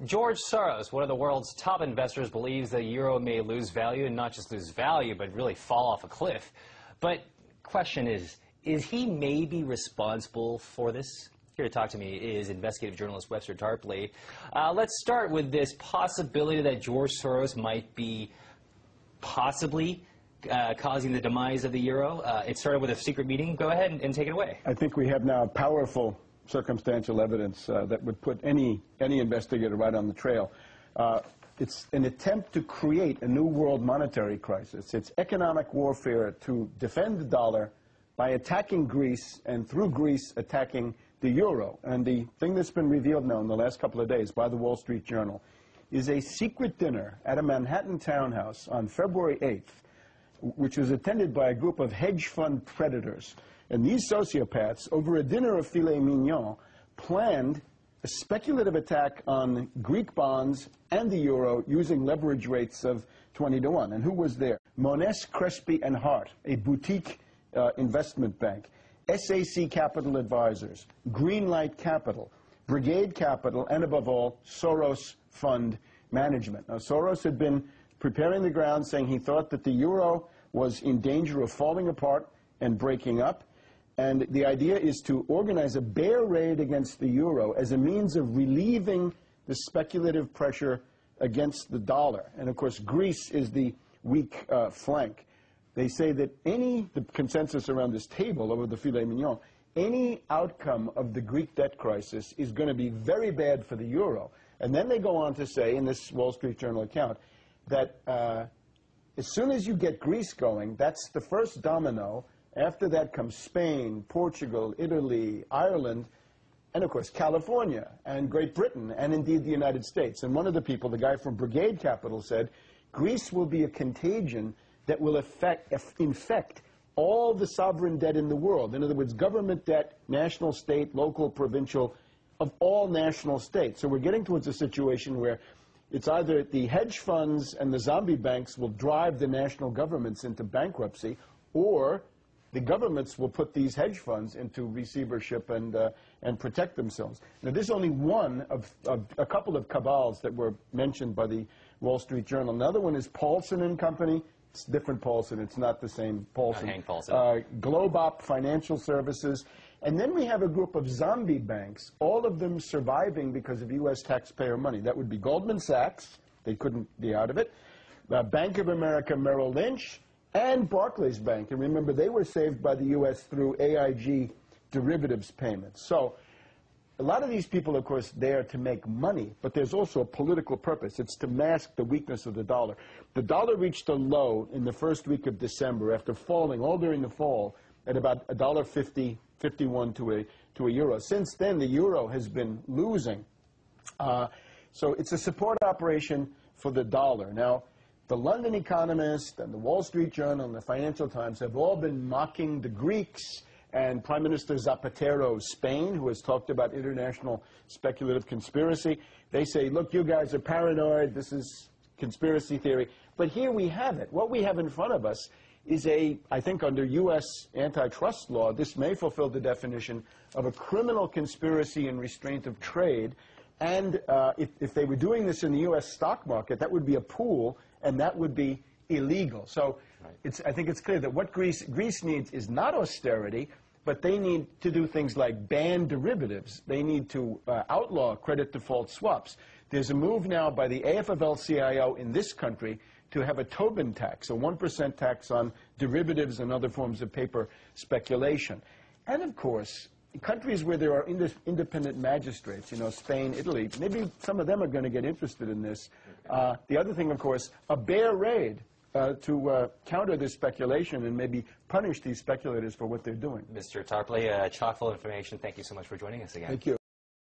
George Soros, one of the world's top investors, believes the euro may lose value, and not just lose value, but really fall off a cliff. But question is he maybe responsible for this? Here to talk to me is investigative journalist Webster Tarpley. Let's start with this possibility that George Soros might be possibly causing the demise of the euro. It started with a secret meeting. Go ahead and take it away. I think we have now powerful circumstantial evidence that would put any investigator right on the trail. It's an attempt to create a new world monetary crisis. It's economic warfare to defend the dollar by attacking Greece, and through Greece attacking the euro. And the thing that's been revealed now in the last couple of days by the Wall Street Journal is a secret dinner at a Manhattan townhouse on February 8th, which was attended by a group of hedge fund predators. And these sociopaths, over a dinner of filet mignon, planned a speculative attack on Greek bonds and the euro using leverage rates of 20-1. And who was there? Monness, Crespi & Hart, a boutique investment bank, SAC Capital Advisors, Greenlight Capital, Brigade Capital, and above all, Soros Fund Management. Now, Soros had been preparing the ground, saying he thought that the euro was in danger of falling apart and breaking up. And the idea is to organize a bear raid against the euro as a means of relieving the speculative pressure against the dollar. And of course, Greece is the weak flank. They say that the consensus around this table over the filet mignon, any outcome of the Greek debt crisis is going to be very bad for the euro. And then they go on to say, in this Wall Street Journal account, that as soon as you get Greece going, that's the first domino. After that comes Spain, Portugal, Italy, Ireland, and of course California and Great Britain, and indeed the United States. And one of the people, the guy from Brigade Capital, said Greece will be a contagion that will infect all the sovereign debt in the world. In other words, government debt, national, state, local, provincial, of all national states. So we're getting towards a situation where it's either the hedge funds and the zombie banks will drive the national governments into bankruptcy, or the governments will put these hedge funds into receivership and protect themselves. Now, this is only one of a couple of cabals that were mentioned by the Wall Street Journal. Another one is Paulson and Company. It's different Paulson. It's not the same Paulson. Hank Paulson. Globop Financial Services. And then we have a group of zombie banks, all of them surviving because of U.S. taxpayer money. That would be Goldman Sachs. They couldn't be out of it. Bank of America Merrill Lynch, and Barclays Bank. And remember, they were saved by the U.S. through AIG derivatives payments. So a lot of these people, of course, there to make money, but there's also a political purpose. It's to mask the weakness of the dollar. The dollar reached a low in the first week of December after falling all during the fall at about $1.50, 51 to a euro. Since then, the euro has been losing. So it's a support operation for the dollar. Now, the London Economist and the Wall Street Journal and the Financial Times have all been mocking the Greeks and Prime Minister Zapatero of Spain, who has talked about international speculative conspiracy. They say, look, you guys are paranoid, this is conspiracy theory. But here we have it. What we have in front of us is I think under U.S. antitrust law, this may fulfill the definition of a criminal conspiracy and restraint of trade. And if they were doing this in the U.S. stock market, that would be a pool, and that would be illegal. So I think it's clear that what Greece needs is not austerity, but they need to do things like ban derivatives. They need to outlaw credit default swaps. There's a move now by the AFL-CIO in this country to have a Tobin tax, a 1% tax on derivatives and other forms of paper speculation. And of course, countries where there are independent magistrates, you know, Spain, Italy, maybe some of them are going to get interested in this. The other thing, of course, a bear raid to counter this speculation and maybe punish these speculators for what they're doing. Mr. Tarpley, chock full of information. Thank you so much for joining us again. Thank you.